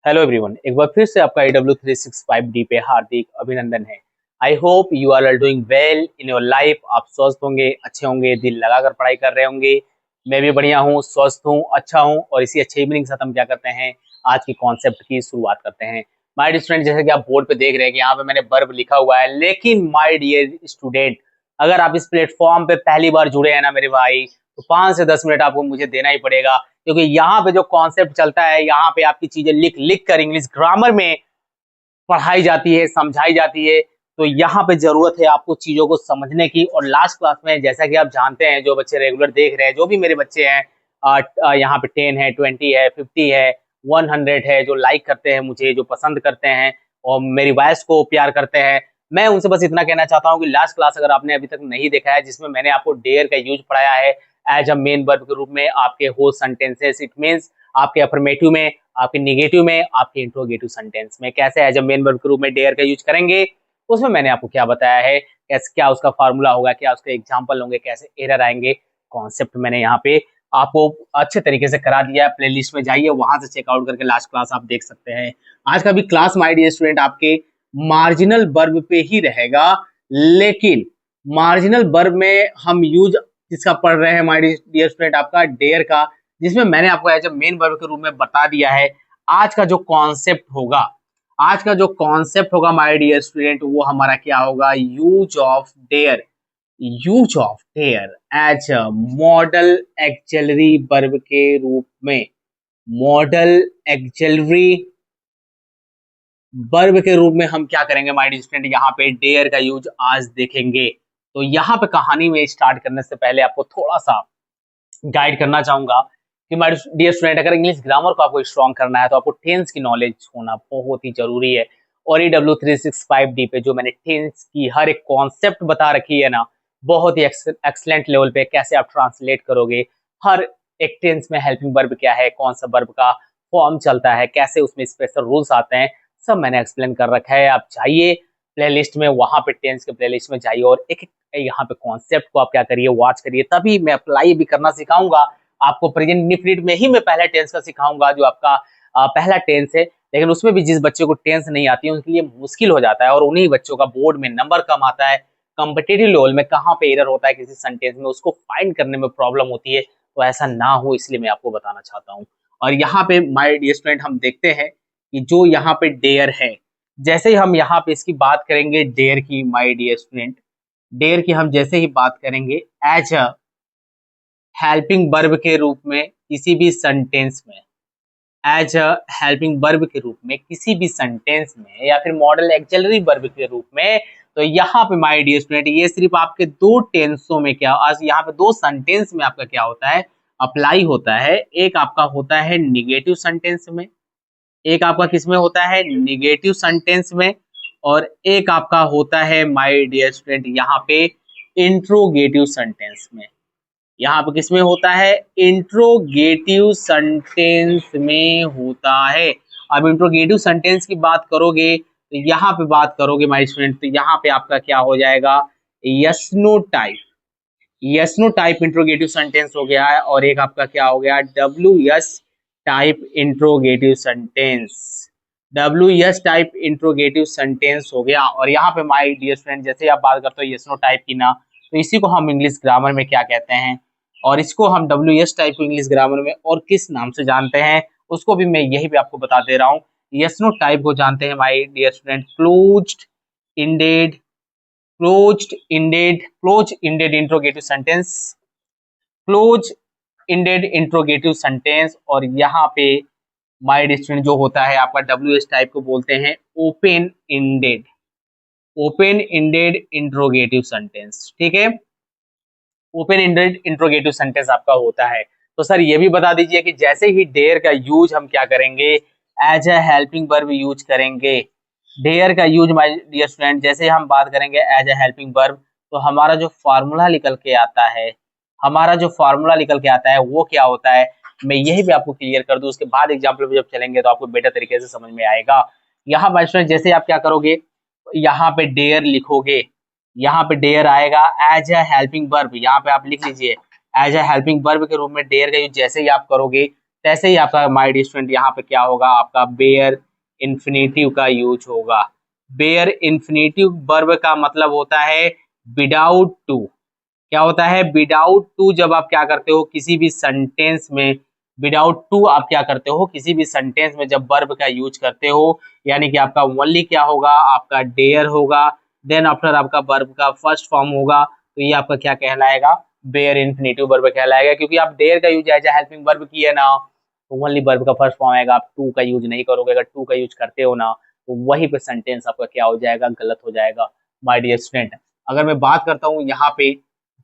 Hello everyone, एक बार फिर से आपका AW365D पे हार्दिक अभिनंदन है। I hope you are all doing well in your life. आप स्वस्थ होंगे, अच्छे होंगे, दिल लगाकर पढ़ाई कर रहे होंगे। मैं भी बढ़िया हूँ, स्वस्थ हूँ, अच्छा हूँ। और इसी अच्छे इवनिंग के साथ हम क्या करते हैं, आज की कॉन्सेप्ट की शुरुआत करते हैं। माय डियर स्टूडेंट, जैसे कि आप बोर्ड पे देख रहे हैं कि यहाँ पे मैंने वर्ब लिखा हुआ है, लेकिन माय डियर स्टूडेंट, अगर आप इस प्लेटफॉर्म पे पहली बार जुड़े हैं ना मेरे भाई, तो 5 से 10 मिनट आपको मुझे देना ही पड़ेगा, क्योंकि यहाँ पे जो कॉन्सेप्ट चलता है, यहाँ पे आपकी चीजें लिख लिख कर इंग्लिश ग्रामर में पढ़ाई जाती है, समझाई जाती है। तो यहाँ पे जरूरत है आपको चीजों को समझने की। और लास्ट क्लास में जैसा कि आप जानते हैं, जो बच्चे रेगुलर देख रहे हैं, जो भी मेरे बच्चे हैं, यहाँ पे 10 है, 20 है, 50 है, 100 है, जो लाइक करते हैं मुझे, जो पसंद करते हैं और मेरी वॉइस को प्यार करते हैं, मैं उनसे बस इतना कहना चाहता हूँ कि लास्ट क्लास अगर आपने अभी तक नहीं देखा है, जिसमें मैंने आपको डेयर का यूज पढ़ाया है एज अ मेन वर्ब के रूप में आपके होल सेंटेंसेस, इट मींस आपके अफर्मेटिव में, आपके निगेटिव में, आपके इंट्रोगेटिव सेंटेंस में कैसे एज अ मेन वर्ब के रूप में डेयर का यूज करेंगे, उसमें मैंने आपको क्या बताया है, कैसे क्या उसका फार्मूला होगा, क्या उसके एग्जांपल होंगे, कैसे एरर आएंगे। कॉन्सेप्ट मैंने यहाँ पे आपको अच्छे तरीके से करा दिया है। प्लेलिस्ट में जाइए, वहां से चेकआउट करके लास्ट क्लास आप देख सकते हैं। आज का भी क्लास माय डियर स्टूडेंट आपके मार्जिनल वर्ब पे ही रहेगा, लेकिन मार्जिनल वर्ब में हम यूज किसका पढ़ रहे हैं माय डियर स्टूडेंट, आपका डेयर का, जिसमें मैंने आपको एज अ मेन वर्ब के रूप में बता दिया है। आज का जो कॉन्सेप्ट होगा, आज का जो कॉन्सेप्ट होगा माय डियर स्टूडेंट, वो हमारा क्या होगा, use of dare, use of dare as a modal auxiliary verb के रूप में, मॉडल एक्सिलरी वर्ब के रूप में हम क्या करेंगे माय डियर स्टूडेंट, यहाँ पे डेयर का यूज आज देखेंगे। तो यहाँ पे कहानी में स्टार्ट करने से पहले आपको थोड़ा सा गाइड करना चाहूंगा कि माय डियर स्टूडेंट, अगर इंग्लिश ग्रामर को आपको स्ट्रॉन्ग करना है तो आपको टेंस की नॉलेज होना बहुत ही जरूरी है। और AW365D पे जो मैंने टेंस की हर एक कॉन्सेप्ट बता रखी है ना, बहुत ही एक्सलेंट लेवल पे, कैसे आप ट्रांसलेट करोगे, हर एक टेंस में हेल्पिंग वर्ब क्या है, कौन सा वर्ब का फॉर्म चलता है, कैसे उसमें स्पेशल रूल्स आते हैं, सब मैंने एक्सप्लेन कर रखा है। आप जाइए प्लेलिस्ट में, वहां पे टेंस के प्लेलिस्ट में जाइए और एक यहाँ पे कॉन्सेप्ट को आप क्या करिए, वॉच करिए, तभी मैं अप्लाई भी करना सिखाऊंगा आपको। प्रेजेंट इंडेफिनिट में ही मैं पहला टेंस का सिखाऊंगा, जो आपका पहला टेंस है। लेकिन उसमें भी जिस बच्चे को टेंस नहीं आती है, उनके लिए मुश्किल हो जाता है, और उन्हीं बच्चों का बोर्ड में नंबर कम आता है। कॉम्पिटिटिव लेवल में कहाँ पे एरर होता है किसी सेंटेंस में, उसको फाइंड करने में प्रॉब्लम होती है। तो ऐसा ना हो, इसलिए मैं आपको बताना चाहता हूँ। और यहाँ पे माय डियर स्टूडेंट, हम देखते हैं कि जो यहाँ पे डेयर है, जैसे ही हम यहाँ पे इसकी बात करेंगे डेयर की, माय डियर स्टूडेंट, डेयर की हम जैसे ही बात करेंगे एज अ हेल्पिंग वर्ब के रूप में किसी भी सेंटेंस में, एज अ हेल्पिंग वर्ब के रूप में किसी भी सेंटेंस में, या फिर मॉडल एक्सिलरी वर्ब के रूप में, तो यहाँ पे माय डियर स्टूडेंट, ये सिर्फ आपके दो टेंसों में क्या, आज यहाँ पे दो सेंटेंस में आपका क्या होता है, अप्लाई होता है। एक आपका होता है निगेटिव सेंटेंस में, एक आपका किस में होता है, निगेटिव सेंटेंस में, और एक आपका होता है माय डियर स्टूडेंट यहाँ पे इंट्रोगेटिव सेंटेंस में। यहाँ पे किस में होता है, इंट्रोगेटिव सेंटेंस में होता है। अब इंट्रोगेटिव सेंटेंस की बात करोगे, तो यहाँ पे बात करोगे माय स्टूडेंट, तो यहाँ पे आपका क्या हो जाएगा, yes no type, yes no type interrogative sentence हो गया है। और एक आपका क्या हो गया, W yes type interrogative sentence, W yes type interrogative sentence हो गया। और यहाँ पे माय डियर फ्रेंड, जैसे आप बात करते हो यस नो टाइप की ना, तो इसी को हम इंग्लिश ग्रामर में क्या कहते हैं, और इसको हम डब्ल्यू यस टाइप को इंग्लिश ग्रामर में और किस नाम से जानते हैं, उसको भी मैं यही पे आपको बता दे रहा हूँ। यस नो टाइप को जानते हैं my dear student, closed ended, close ended interrogative sentence, close ended interrogative sentence. और यहाँ पे माय डियर स्टूडेंट जो होता है आपका डब्ल्यू एस टाइप को बोलते हैं open ended, open ended interrogative sentence. ठीक है, ओपन इंडेड इंट्रोगेटिव सेंटेंस आपका होता है। तो सर ये भी बता दीजिए कि जैसे ही डेयर का यूज हम क्या करेंगे, as a helping verb use करेंगे। डेयर का यूज माय डियर स्टूडेंट, जैसे हम बात करेंगे एज अ हेल्पिंग वर्ब, तो हमारा जो फार्मूला निकल के आता है, हमारा जो फार्मूला निकल के आता है वो क्या होता है, मैं यही भी आपको क्लियर कर दूं, उसके बाद एग्जाम्पल में जब चलेंगे तो आपको बेटर तरीके से समझ में आएगा। यहाँ माय स्टूडेंट जैसे आप क्या करोगे, यहाँ पे डेयर लिखोगे, यहाँ पे डेयर आएगा एज अ हेल्पिंग वर्ब, यहाँ पे आप लिख लीजिए एज अ हेल्पिंग वर्ब के रूप में डेयर का यूज जैसे ही आप करोगे, तैसे ही आपका माय डियर स्टूडेंट यहाँ पे क्या होगा, आपका बेयर इन्फिनेटिव का यूज होगा। बेयर इन्फिनेटिव वर्ब का मतलब होता है विदाउट टू। क्या होता है, विदाउट टू जब आप क्या करते हो किसी भी सेंटेंस में, विदाउट टू आप क्या करते हो किसी भी सेंटेंस में जब वर्ब का यूज करते हो, यानी कि आपका ओनली क्या होगा, आपका डेयर होगा, देन आफ्टर आपका वर्ब का फर्स्ट फॉर्म होगा, तो ये आपका क्या कहलाएगा, बेयर इन्फिनेटिव वर्ब कहलाएगा। क्योंकि आप डेयर का use as a helping verb किए ना, तो ओनली वर्ब का फर्स्ट फॉर्म आएगा, आप टू का यूज नहीं करोगे। अगर टू का यूज करते हो ना, तो वहीं पे सेंटेंस आपका क्या हो जाएगा, गलत हो जाएगा माय डियर स्टूडेंट। अगर मैं बात करता हूँ यहाँ पे,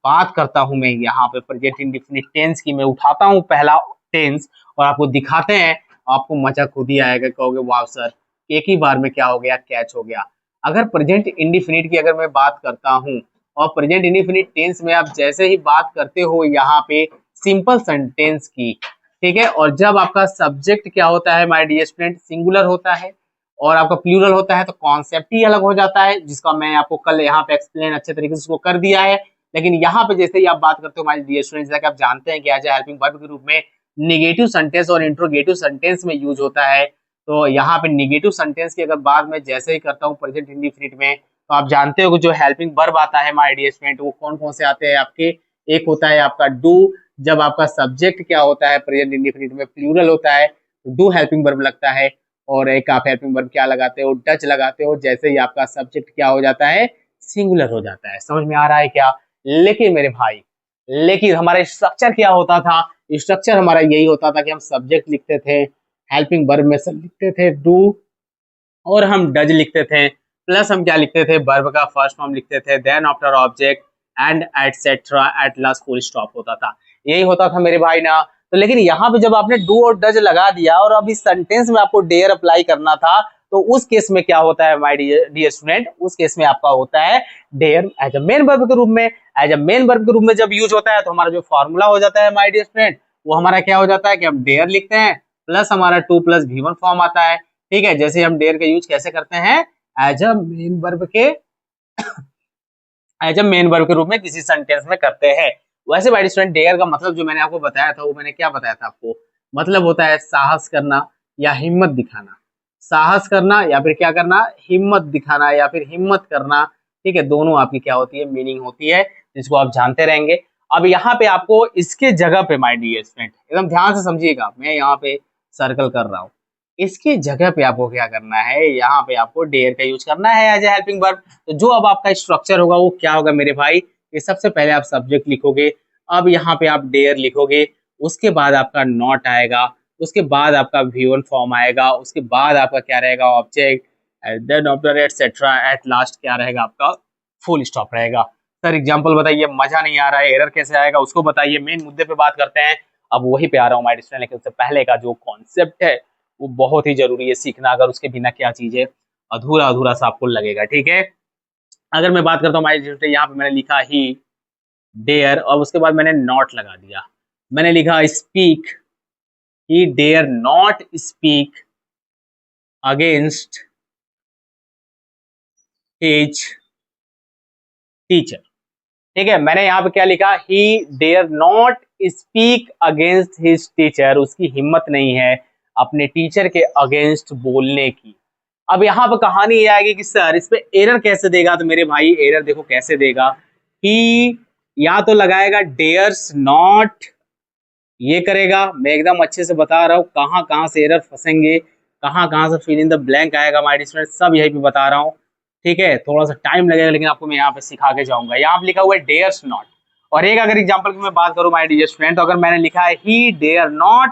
बात करता हूँ मैं यहाँ पे प्रेजेंट इंडेफिनिट टेंस की, मैं उठाता हूँ पहला टेंस और आपको दिखाते हैं, आपको मजा खुद ही आएगा, कहोगे वाह सर एक ही बार में क्या हो गया, कैच हो गया। अगर प्रेजेंट इंडेफिनिट की अगर मैं बात करता हूँ, और प्रेजेंट इंडेफिनिट टेंस में आप जैसे ही बात करते हो यहाँ पे सिंपल सेंटेंस की, ठीक है, और जब आपका सब्जेक्ट क्या होता है माय डियर स्टूडेंट, सिंगुलर होता है और आपका प्लूरल होता है, तो कॉन्सेप्ट ही अलग हो जाता है, जिसका मैं आपको कल यहाँ पे एक्सप्लेन अच्छे तरीके से उसको कर दिया है। लेकिन यहाँ पे जैसे ही आप बात करते हो माय डियर स्टूडेंट, जैसा कि आप जानते हैं कि एज ए हेल्पिंग वर्ब के रूप में निगेटिव सेंटेंस और इंट्रोगेटिव सेंटेंस में यूज होता है। तो यहाँ पे निगेटिव सेंटेंस की अगर बात मैं जैसे ही करता हूँ प्रेजेंट इंडेफिनिट में, तो आप जानते हो कि जो हेल्पिंग वर्ब आता है माय डियर स्टूडेंट, वो कौन कौन से आते हैं आपके, एक होता है आपका डू, जब आपका सब्जेक्ट क्या होता है प्रेजेंट इंडेफिनिट में प्लूरल होता है, डू हेल्पिंग वर्ब लगता है। और एक आप हेल्पिंग वर्ब क्या लगाते हो, डच लगाते हो, जैसे ही आपका सब्जेक्ट क्या हो जाता है, सिंगुलर हो जाता है। समझ में आ रहा है क्या? लेकिन मेरे भाई, लेकिन हमारा स्ट्रक्चर क्या होता था, स्ट्रक्चर हमारा यही होता था कि हम सब्जेक्ट लिखते थे, हेल्पिंग वर्ब में सब लिखते थे डू, और हम डज लिखते थे, प्लस हम क्या लिखते थे, वर्ब का फर्स्ट फॉर्म लिखते थे, then after object and etcetera, at last full stop होता था। यही होता था मेरे भाई ना। तो लेकिन यहाँ पे जब आपने डू और डज लगा दिया और अब इस सेंटेंस में आपको डेयर अप्लाई करना था, तो उस केस में क्या होता है माय डियर स्टूडेंट, उस केस में आपका होता है dare as a main verb के रूप में। एज अ मेन वर्ब के रूप में जब यूज होता है, तो हमारा जो फॉर्मूला हो जाता है माय डियर स्टूडेंट, वो हमारा क्या हो जाता है कि हम डेयर लिखते हैं, प्लस हमारा टू प्लस V1 फॉर्म आता है। ठीक है, जैसे हम डेयर का यूज कैसे करते हैं, एज अ मेन वर्ब के एज अ मेन वर्ब के रूप में किसी सेंटेंस में करते हैं। वैसे बाय स्टूडेंट डेयर का मतलब जो मैंने आपको बताया था, वो मैंने क्या बताया था आपको, मतलब होता है साहस करना या हिम्मत दिखाना। साहस करना या फिर क्या करना, हिम्मत दिखाना या फिर हिम्मत करना। ठीक है, दोनों आपकी क्या होती है, मीनिंग होती है, जिसको आप जानते रहेंगे। अब यहाँ पे आपको इसके जगह पे माय डियर स्टूडेंट एकदम ध्यान से समझिएगा, मैं यहाँ पे सर्कल कर रहा हूँ, इसकी जगह पे आपको क्या करना है, यहाँ पे आपको डेयर का यूज करना है एज ए हेल्पिंग वर्ब। तो जो अब आपका स्ट्रक्चर होगा वो क्या होगा मेरे भाई, ये सबसे पहले आप सब्जेक्ट लिखोगे, अब यहाँ पे आप डेयर लिखोगे, उसके बाद आपका नॉट आएगा, उसके बाद आपका V1 फॉर्म आएगा, उसके बाद आपका क्या रहेगा, object, then after etcetera, at last क्या रहेगा आपका, फुल स्टॉप रहेगा। सर एग्जांपल बताइए, मजा नहीं आ रहा है, एरर कैसे आएगा उसको बताइए, मेन मुद्दे पे बात करते हैं। अब वही पे आ रहा हूँ माय डियर, लेकिन उससे पहले का जो कॉन्सेप्ट है वो बहुत ही जरूरी है सीखना, अगर उसके बिना क्या चीज है, अधूरा अधूरा सा आपको लगेगा। ठीक है, अगर मैं बात करता हूँ माय डियर, यहाँ पे मैंने लिखा ही डेयर और उसके बाद मैंने नॉट लगा दिया, मैंने लिखा speak, he dare not speak against his teacher. ठीक है, मैंने यहाँ पे क्या लिखा, he dare not speak against his teacher, उसकी हिम्मत नहीं है अपने टीचर के अगेंस्ट बोलने की। अब यहाँ पे कहानी ये आएगी कि सर इस पे एरर कैसे देगा, तो मेरे भाई एरर देखो कैसे देगा, ही या तो लगाएगा डेयर्स नॉट, ये करेगा, मैं एकदम अच्छे से बता रहा हूँ कहाँ कहाँ से एरर फंसेंगे, कहाँ कहाँ से फिल इन द ब्लैंक आएगा माय डियर, सब यही पे बता रहा हूँ। ठीक है, थोड़ा सा टाइम लगेगा लेकिन आपको मैं यहाँ पे सिखा के जाऊंगा। यहाँ पे लिखा हुआ है डेयर्स नॉट, और एक अगर एग्जांपल की मैं बात करूँ माय डियर स्टूडेंट, तो अगर मैंने लिखा है ही डेयर नॉट,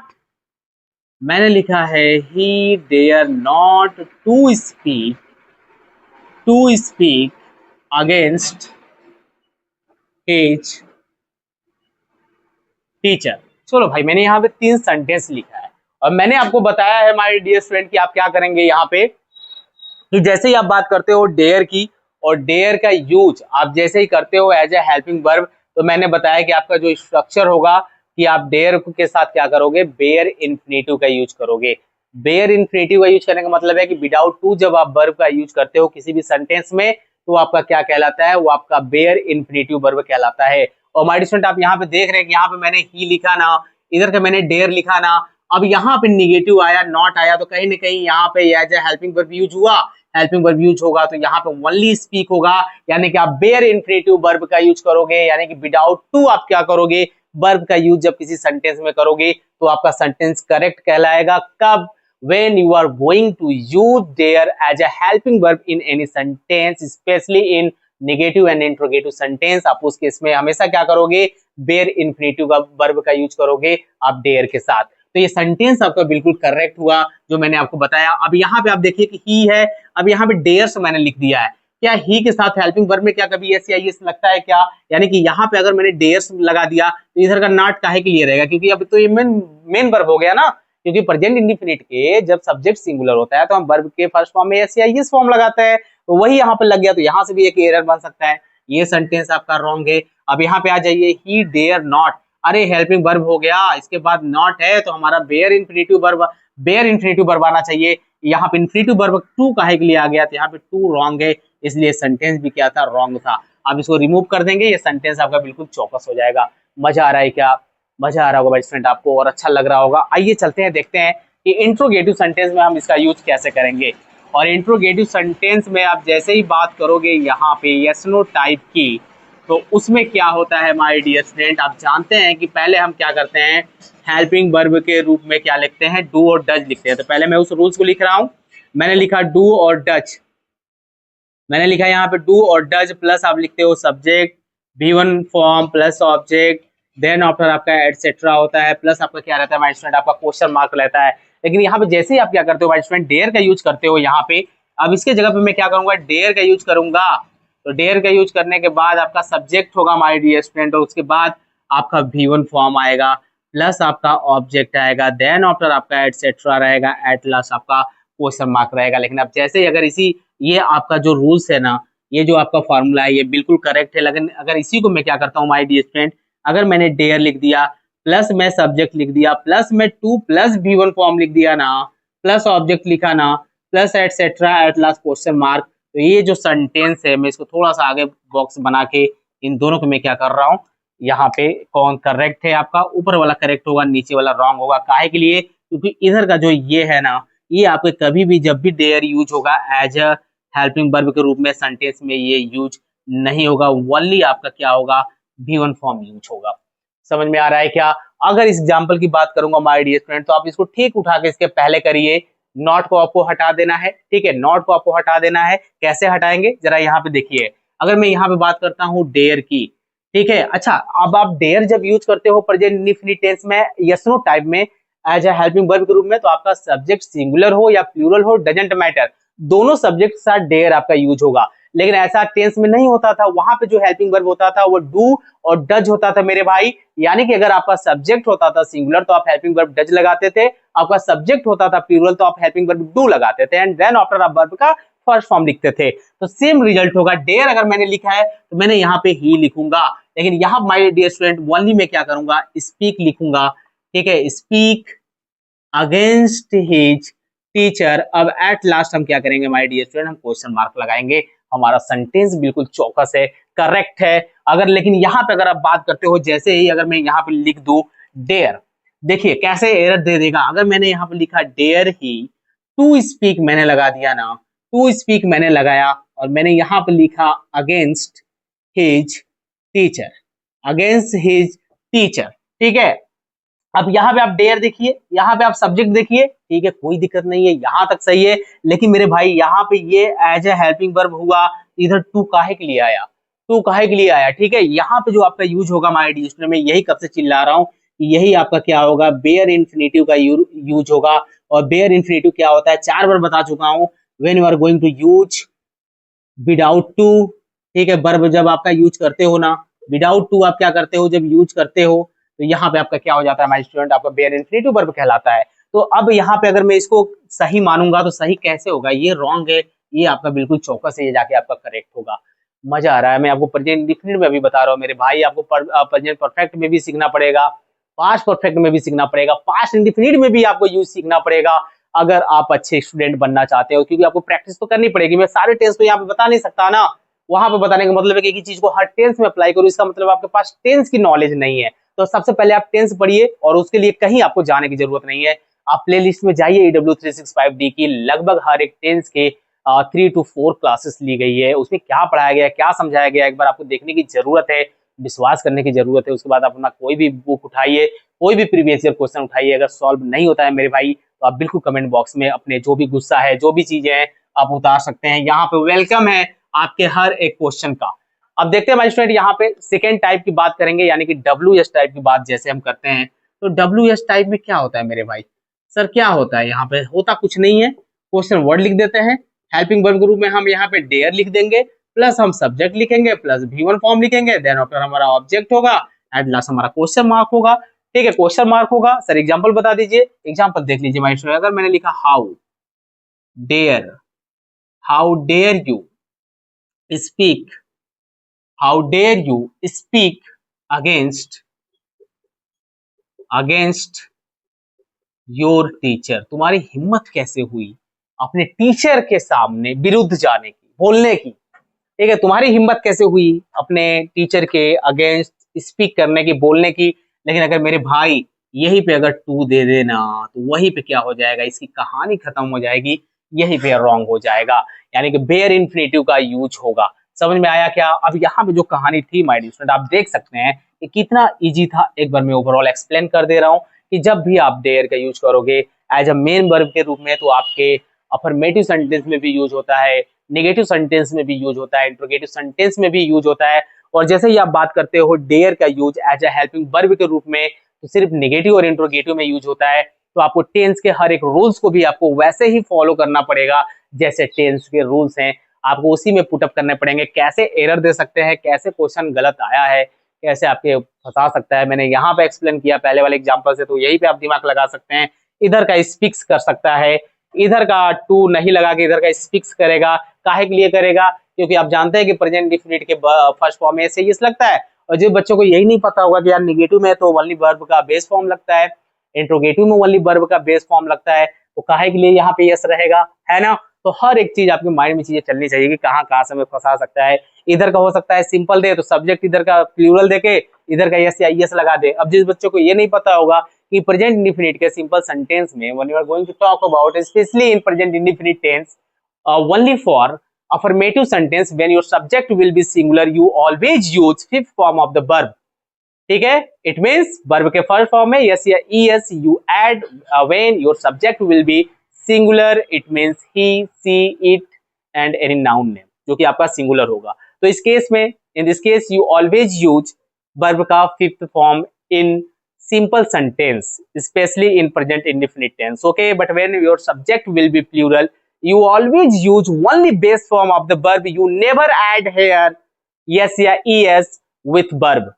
मैंने लिखा है he dare not to speak against his teacher. चलो भाई, मैंने यहाँ पे 3 सेंटेंस लिखा है और मैंने आपको बताया है माय डियर स्टूडेंट कि आप क्या करेंगे यहाँ पे, कि जैसे ही आप बात करते हो डेयर की, और डेयर का यूज आप जैसे ही करते हो एज ए हेल्पिंग वर्ब, तो मैंने बताया कि आपका जो स्ट्रक्चर होगा कि आप डेयर के साथ क्या करोगे, बेयर इन्फिनेटिव का यूज करोगे। बेयर इन्फिनेटिव का यूज करने का मतलब है कि विदाउट टू जब आप वर्ब का यूज करते हो किसी भी सेंटेंस में, तो आपका क्या कहलाता है, वो आपका बेयर इन्फिनेटिव वर्ब कहलाता है। और माय डियर स्टूडेंट आप यहाँ पे देख रहे हैं कि यहाँ पे मैंने ही लिखा ना, इधर का मैंने डेयर लिखा ना, अब यहाँ पे निगेटिव आया, नॉट आया, तो कहीं ना कहीं यहाँ पे as a helping verb use हुआ। हेल्पिंग वर्ब यूज होगा तो यहाँ पे ओनली स्पीक होगा, यानी कि आप बेयर इन्फिनेटिव वर्ब का यूज करोगे, यानी कि विदाउट टू आप क्या करोगे, वर्ब का यूज जब किसी सेंटेंस में करोगे तो आपका सेंटेंस करेक्ट कहलाएगा। कब? when you are going to use there as a helping verb in any sentence, especially in negative and interrogative sentence, आप उस केस में हमेशा क्या करोगे, बेयर इन्फिनेटिव का वर्ब का यूज करोगे आप डेयर के साथ। तो ये सेंटेंस आपका बिल्कुल करेक्ट हुआ जो मैंने आपको बताया। अब यहाँ पे आप देखिए कि ही है, अब यहाँ पे डेयर्स मैंने लिख दिया है। क्या ही के साथ हेल्पिंग वर्ब में क्या कभी एस या एस लगता है क्या? यानी कि यहाँ पे अगर मैंने डेयर्स लगा दिया तो इधर का नॉट काहे के लिए रहेगा, क्योंकि अब तो ये मेन वर्ब हो गया ना, क्योंकि प्रेजेंट इंडिफिनिट के जब सब्जेक्ट सिंगुलर होता है तो हम वर्ब के फर्स्ट फॉर्म में एस या एस फॉर्म लगाते हैं, तो वही यहाँ पे लग गया, तो यहाँ से भी एक एरर बन सकता है। ये सेंटेंस आपका रॉन्ग है। अब यहाँ पे आ जाइए, ही डेयर नॉट, अरे हेल्पिंग वर्ब हो गया, इसके बाद नॉट है तो हमारा बेयर इन्फिनेटिव वर्ब आना चाहिए। यहाँ पे इन्फिनेटिव वर्ब टू काहे के लिए आ गया, तो यहाँ पे टू रॉन्ग है, इसलिए सेंटेंस भी क्या था, रॉन्ग था। अब इसको रिमूव कर देंगे, ये सेंटेंस आपका बिल्कुल चौकस हो जाएगा। मजा आ रहा है क्या? मजा आ रहा होगा स्टूडेंट आपको और अच्छा लग रहा होगा। आइए चलते हैं, देखते हैं कि इंट्रोगेटिव सेंटेंस में हम इसका यूज कैसे करेंगे। और इंट्रोगेटिव सेंटेंस में आप जैसे ही बात करोगे यहाँ पे यस नो टाइप की, तो उसमें क्या होता है माय डियर स्टूडेंट, आप जानते हैं कि पहले हम क्या करते हैं, हेल्पिंग वर्ब के रूप में क्या लिखते हैं, डू और डज लिखते हैं। तो पहले मैं उस रूल्स को लिख रहा हूँ, मैंने लिखा डू और डज, मैंने लिखा यहाँ पे डू और डज प्लस आप लिखते हो subject, V1 form plus object, then after आपका एटसेट्रा होता है, प्लस आपका क्या रहता है माय स्टूडेंट, आपका क्वेश्चन मार्क रहता है। लेकिन यहाँ पे जैसे ही आप क्या करते हो माय स्टूडेंट, डेयर का यूज करते हो यहाँ पे, अब इसके जगह पे मैं क्या करूंगा, डेयर का यूज करूंगा। तो डेयर का यूज करने के बाद आपका सब्जेक्ट होगा माय डियर स्टूडेंट, और उसके बाद आपका V1 फॉर्म आएगा, प्लस आपका ऑब्जेक्ट आएगा, देन आफ्टर आपका एटसेट्रा रहेगा, एट लास्ट आपका क्वेश्चन मार्क रहेगा। लेकिन अब जैसे ही अगर इसी, ये आपका जो रूल्स है ना, ये जो आपका फॉर्मूला है ये बिल्कुल करेक्ट है, लेकिन अगर इसी को मैं क्या करता हूँ माय डियर स्टूडेंट, अगर मैंने डेयर लिख दिया प्लस मैं सब्जेक्ट लिख दिया प्लस मैं टू प्लस V1 फॉर्म लिख दिया ना, प्लस ऑब्जेक्ट लिखा ना, plus etcetera at last question mark, तो ये जो सेंटेंस है मैं इसको थोड़ा सा आगे बॉक्स बना के इन दोनों को मैं क्या कर रहा हूँ, यहाँ पे कौन करेक्ट है आपका, ऊपर वाला करेक्ट होगा, नीचे वाला रॉन्ग होगा। काहे के लिए? क्योंकि इधर का जो ये है ना, ये आपके कभी भी जब भी डेयर यूज होगा एज अ हेल्पिंग वर्ब के रूप में सेंटेंस में ये यूज नहीं होगा, ओनली आपका क्या होगा, V1 फॉर्म यूज होगा। समझ में आ रहा है क्या? अगर इस एग्जांपल की बात करूंगा माय डियर स्टूडेंट, तो आप इसको ठीक उठा के इसके पहले करिए, नॉट को आपको हटा देना है, ठीक है, नॉट को आपको हटा देना है। कैसे हटाएंगे जरा यहाँ पे देखिए, अगर मैं यहाँ पे बात करता हूँ डेयर की, ठीक है, अच्छा अब आप डेयर जब यूज करते हो प्रेजेंट इंडेफिनिट टेंस में यस नो टाइप में एज ए हेल्पिंग वर्ब के रूप में, तो आपका सब्जेक्ट सिंगुलर हो या प्लूरल हो डजंट मैटर, दोनों सब्जेक्ट के साथ डेयर आपका यूज होगा। लेकिन ऐसा टेंस में नहीं होता था, वहां पे जो हेल्पिंग वर्ब होता था वो डू और डज होता था मेरे भाई। यानी कि अगर आपका सब्जेक्ट होता था सिंगुलर तो आप हेल्पिंग वर्ब डज लगाते थे, आपका सब्जेक्ट होता था प्लूरल तो आप हेल्पिंग वर्ब डू लगाते थे, एंड देन आफ्टर आप वर्ब का फर्स्ट फॉर्म लिखते थे। तो सेम रिजल्ट होगा, डेयर अगर मैंने लिखा है तो मैंने यहाँ पे ही लिखूंगा, लेकिन यहाँ माय डियर स्टूडेंट ओनली मैं क्या करूंगा, स्पीक लिखूंगा, ठीक है, स्पीक अगेंस्ट हिज टीचर। अब एट लास्ट हम क्या करेंगे माय डियर स्टूडेंट, हम क्वेश्चन मार्क लगाएंगे। हमारा सेंटेंस बिल्कुल चौकस है, करेक्ट है। अगर लेकिन यहाँ पे अगर आप बात करते हो, जैसे ही अगर मैं यहाँ पे लिख दूं डेयर, देखिए कैसे एरर दे देगा। अगर मैंने यहाँ पे लिखा डेयर ही टू स्पीक, मैंने लगा दिया ना, टू स्पीक मैंने लगाया, और मैंने यहाँ पे लिखा against his teacher, against his teacher, ठीक है। अब यहाँ पे आप डेयर देखिए, यहाँ पे आप सब्जेक्ट देखिए, ठीक है, कोई दिक्कत नहीं है, यहाँ तक सही है। लेकिन मेरे भाई यहाँ पे ये एज ए हेल्पिंग वर्ब हुआ, इधर टू काहे के लिए आया, टू काहे के लिए आया, ठीक है। यहाँ पे जो आपका यूज होगा माय डियर स्टूडेंट, मैं यही कब से चिल्ला रहा हूँ, यही आपका क्या होगा, बेयर इन्फिनेटिव का यूज होगा। और बेयर इन्फिनेटिव क्या होता है, 4 बार बता चुका हूँ, when you are going to use without to, ठीक है, वर्ब जब आपका यूज करते हो ना, विदाउट टू आप क्या करते हो, जब यूज करते हो तो यहाँ पे आपका क्या हो जाता है माय स्टूडेंट, आपका बेयर इन्फिनेटिव वर्ब कहलाता है। तो अब यहाँ पे अगर मैं इसको सही मानूंगा तो सही कैसे होगा, ये रॉन्ग है, ये आपका बिल्कुल चौकस है, ये जाके आपका करेक्ट होगा। मजा आ रहा है, मैं आपको प्रेजेंट इंडेफिनिट में अभी बता रहा हूँ मेरे भाई, आपको प्रेजेंट परफेक्ट में भी सीखना पड़ेगा, पास्ट परफेक्ट में भी सीखना पड़ेगा, पास्ट इंडेफिनिट में भी आपको यूज सीखना पड़ेगा अगर आप अच्छे स्टूडेंट बनना चाहते हो, क्योंकि आपको प्रैक्टिस तो करनी पड़ेगी। मैं सारे टेंस तो यहाँ पे बता नहीं सकता ना, वहां पे बताने का मतलब है कि एक ही चीज को हर टेंस में अप्लाई करूँ, इसका मतलब आपके पास टेंस की नॉलेज नहीं है। तो सबसे पहले आप टेंस पढ़िए और उसके लिए कहीं आपको जाने की जरूरत नहीं है। आप प्ले लिस्ट में जाइए, EW365D की लगभग हर एक टेंस के 3 to 4 क्लासेस ली गई है। उसमें क्या पढ़ाया गया है, क्या समझाया गया है, एक बार आपको देखने की जरूरत है, विश्वास करने की जरूरत है। उसके बाद आप अपना कोई भी बुक उठाइए, कोई भी प्रीवियस ईयर क्वेश्चन उठाइए। अगर सॉल्व नहीं होता है मेरे भाई, तो आप बिल्कुल कमेंट बॉक्स में अपने जो भी गुस्सा है, जो भी चीजें हैं, आप उतार सकते हैं। यहाँ पे वेलकम है आपके हर एक क्वेश्चन का। अब देखते हैं माय स्टूडेंट, यहाँ पे सेकेंड टाइप की बात करेंगे, यानी कि WS टाइप की बात जैसे हम करते हैं। तो WS टाइप में क्या होता है मेरे भाई? सर क्या होता है? यहाँ पे होता कुछ नहीं है, क्वेश्चन वर्ड लिख देते हैं, हेल्पिंग वर्ब ग्रुप में हम यहाँ पे डेयर लिख देंगे, प्लस हम सब्जेक्ट लिखेंगे, प्लस V1 फॉर्म लिखेंगे, देन आफ्टर हमारा ऑब्जेक्ट होगा, एट लास्ट हमारा क्वेश्चन मार्क होगा। ठीक है, क्वेश्चन मार्क होगा। सर एग्जाम्पल बता दीजिए, एग्जाम्पल देख लीजिए माय स्टूडेंट। अगर मैंने लिखा how dare you speak, how dare you speak against your teacher, तुम्हारी हिम्मत कैसे हुई अपने टीचर के सामने विरुद्ध जाने की, बोलने की। ठीक है, तुम्हारी हिम्मत कैसे हुई अपने टीचर के अगेंस्ट स्पीक करने की, बोलने की। लेकिन अगर मेरे भाई यहीं पे अगर टू दे देना, तो वहीं पे क्या हो जाएगा, इसकी कहानी खत्म हो जाएगी, यहीं पे रॉन्ग हो जाएगा, यानी कि बेयर इन्फिनेटिव का यूज होगा। समझ में आया क्या? अब यहाँ पे जो कहानी थी माय डियर स्टूडेंट, आप देख सकते हैं कि कितना इजी था। एक बार मैं ओवरऑल एक्सप्लेन कर दे रहा हूँ कि जब भी आप डेयर का यूज करोगे एज अ मेन वर्ब के रूप में, तो आपके अफर्मेटिव सेंटेंस में भी यूज होता है, नेगेटिव सेंटेंस में भी यूज होता है, इंट्रोगेटिव सेंटेंस में भी यूज होता है। और जैसे ही आप बात करते हो डेयर का use as a helping verb के रूप में, तो सिर्फ नेगेटिव और इंट्रोगेटिव में यूज होता है। तो आपको टेंस के हर एक रूल्स को भी आपको वैसे ही फॉलो करना पड़ेगा जैसे टेंस के रूल्स हैं, आपको उसी में पुटअप करने पड़ेंगे। कैसे एरर दे सकते हैं, कैसे क्वेश्चन गलत आया है, कैसे आपके फंसा सकता है, मैंने यहाँ पे एक्सप्लेन किया पहले वाले एग्जांपल से, तो यही पे आप दिमाग लगा सकते हैं। इधर का स्पीक्स कर सकता है, इधर का टू नहीं लगा के इधर का स्पीक्स करेगा। काहे के लिए करेगा? क्योंकि आप जानते हैं कि प्रेजेंट डिफिनिट के फर्स्ट फॉर्म में ऐसे ही लगता है। और जो बच्चों को यही नहीं पता होगा कि यार नेगेटिव में तो ओनली वर्ब का बेस फॉर्म लगता है, इंट्रोगेटिव में ओनली वर्ब का बेस फॉर्म लगता है, तो काहे के लिए यहाँ पे यस रहेगा, है ना? तो हर एक चीज आपके माइंड में चीजें चलनी चाहिए कि कहाँ कहाँ से हमें फंसा सकता है। इधर का हो सकता है सिंपल दे तो सब्जेक्ट इधर का प्लूरल देके इधर का यस या यस लगा दे। अब जिस बच्चों को ये नहीं पता होगा कि प्रेजेंट इंडेफिनिट के सिंपल सेंटेंस में when you are going to talk about specially in present indefinite tense only for affirmative sentence when your subject will be singular, you always use fifth form of the verb. ठीक है, it means verb के first form में s या es you add when your subject will be singular, it means he, she, it and any noun name, जो कि आपका singular होगा। तो इस केस में, in this case you always use verb का fifth form in simple sentence, especially in present indefinite tense. Okay, but when your subject will be plural, you always use only base form of the verb. You never add here yes या es with verb.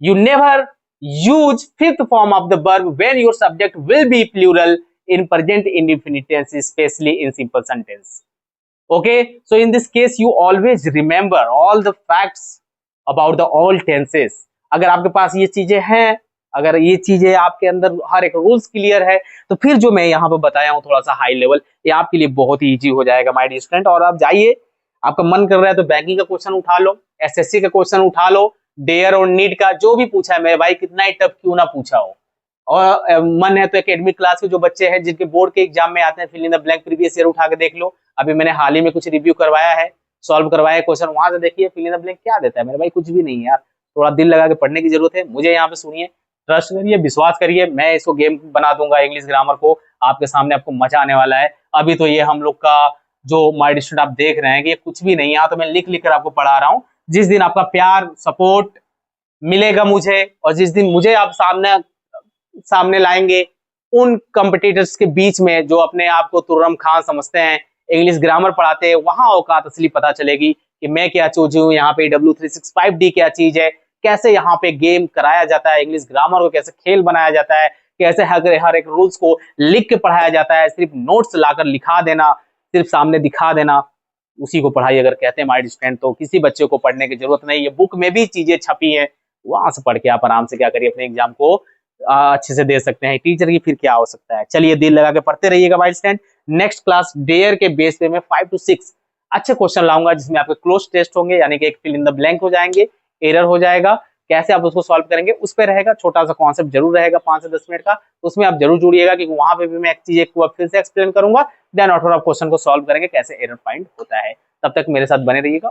You never use fifth form of the verb when your subject will be plural in present indefinite tense, especially in simple sentence. Okay, so in this case you always remember all the facts about the all tenses. अगर आपके पास ये चीजें हैं, अगर ये चीजें आपके अंदर हर एक रूल्स क्लियर है, तो फिर जो मैं यहाँ पे बताया हूँ थोड़ा सा हाई लेवल, ये आपके लिए बहुत ही इजी हो जाएगा माय डियर स्टूडेंट। और आप जाइए, आपका मन कर रहा है तो बैंकिंग का क्वेश्चन उठा लो, एसएससी का क्वेश्चन उठा लो, डेयर और नीट का जो भी पूछा है मेरे भाई, कितना ही टफ क्यों ना पूछा हो। और मन है तो एकेडमिक क्लास के जो बच्चे हैं जिनके बोर्ड के एग्जाम में आते हैं, fill in the blank previous year उठा के देख लो। अभी मैंने हाल ही में कुछ रिव्यू करवाया है, सॉल्व करवाया क्वेश्चन, वहां से देखिए फिल इन द ब्लैंक क्या देता है मेरे भाई, कुछ भी नहीं है यार। थोड़ा दिल लगा के पढ़ने की जरूरत है। मुझे यहाँ पे सुनिए, ट्रस्ट करिए, विश्वास करिए, मैं इसको गेम बना दूंगा इंग्लिश ग्रामर को आपके सामने, आपको मजा आने वाला है। अभी तो ये हम लोग का जो माय डियर स्टूडेंट आप देख रहे हैं कि ये कुछ भी नहीं है, यहाँ तो मैं लिख लिख कर आपको पढ़ा रहा हूँ। जिस दिन आपका प्यार सपोर्ट मिलेगा मुझे, और जिस दिन मुझे आप सामने लाएंगे उन कॉम्पिटिटर्स के बीच में जो अपने आप को तुर्रम खान समझते हैं, इंग्लिश ग्रामर पढ़ाते हैं, वहां औकात असली पता चलेगी कि मैं क्या चीज हूँ, यहाँ पे W365D क्या चीज है, कैसे यहाँ पे गेम कराया जाता है, इंग्लिश ग्रामर को कैसे खेल बनाया जाता है, कैसे हर एक रूल्स को लिख के पढ़ाया जाता है। सिर्फ नोट्स लाकर लिखा देना, सिर्फ सामने दिखा देना, उसी को पढ़ाई अगर कहते हैं माय डियर स्टूडेंट, तो किसी बच्चे को पढ़ने की जरूरत नहीं है। बुक में भी चीजें छपी है, वहां से पढ़ के आप आराम से क्या करिए, अपने एग्जाम को अच्छे से दे सकते हैं। टीचर की फिर क्या हो सकता है। चलिए दिल लगा के पढ़ते रहिएगा my student. Next class dare के बेस पे मैं 5 to 6 अच्छे क्वेश्चन लाऊंगा जिसमें आपके क्लोज टेस्ट होंगे, यानी कि एक फिल इन द ब्लैंक हो जाएंगे, एरर हो जाएगा, कैसे आप उसको सॉल्व करेंगे उस पर रहेगा, छोटा सा कॉन्सेप्ट जरूर रहेगा 5 से 10 मिनट का, तो उसमें आप जरूर जुड़िएगा क्योंकि वहां पे भी मैं एक चीज एक फिर से एक्सप्लेन करूंगा, देन और आप क्वेश्चन को सॉल्व करेंगे कैसे एरर फाइंड होता है। तब तक मेरे साथ बने रहिएगा।